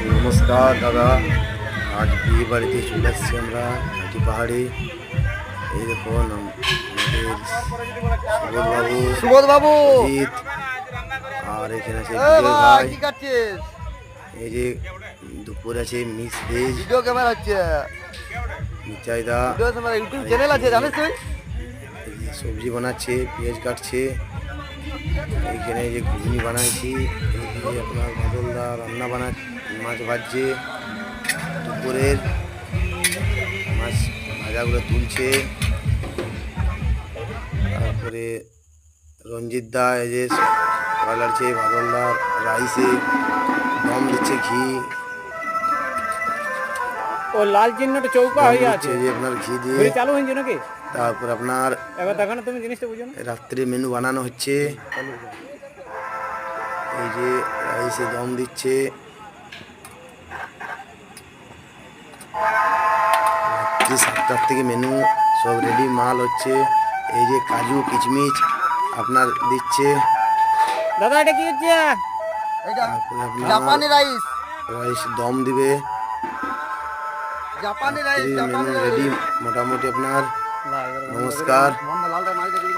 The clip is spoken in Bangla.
নমস্কার দাদা, আজ বিয়ে বাড়িতে চলে এসেছি আমরা হাটি পাহাড়ে। এই দেখুন আমাদের সুবোধ বাবু অজিত, আর এখানে আছে বিজয় ভাই। কি করছিস? এই যে দুপুর আছে মিক্স ভেজ ভিডিও ক্যামেরা হচ্ছে, মিচাইদা, ভিডিও ক্যামেরা ইউটিউব চ্যানেল আছে জানিস তুই? সবজি বানাচ্ছে, পেঁয়াজ কাটছে। এইখানে এই যে ঘুগনি বানাইছি, এই যে আপনার বাদলদা রান্না মাছ ভাজছে, দুপুরের মাছ ভাজাগুলো তুলছে। তারপরে রঞ্জিত দা এই যে লাড়ছে, বাদলদা রাইসে দম দিচ্ছে, ঘি ও লাল চিহ্নটা চৌকা হয়ে আছে, যে আপনার ঘি দিয়ে। ঘড়ি চালু হয়েছে নাকি? তারপর আপনার এবার দেখো না, তুমি জিনিসটা বুঝো না। রাত্রে মেনু বানানো হচ্ছে। এই যে রাইসে দম দিচ্ছে, রাত্রি 7টার থেকে মেনু সব রেডি মাল হচ্ছে। এই যে কাজু কিচমিচ আপনার দিচ্ছে। দাদা এটা কি হচ্ছে? এটা তারপরে আপনার জাপানি রাইস, রাইস দম দিবে। জাপানি রাইস, মেনু জাপানি রেডি রাইস। মোটামুটি আপনার। নমস্কার। লালটা মারি দেখি।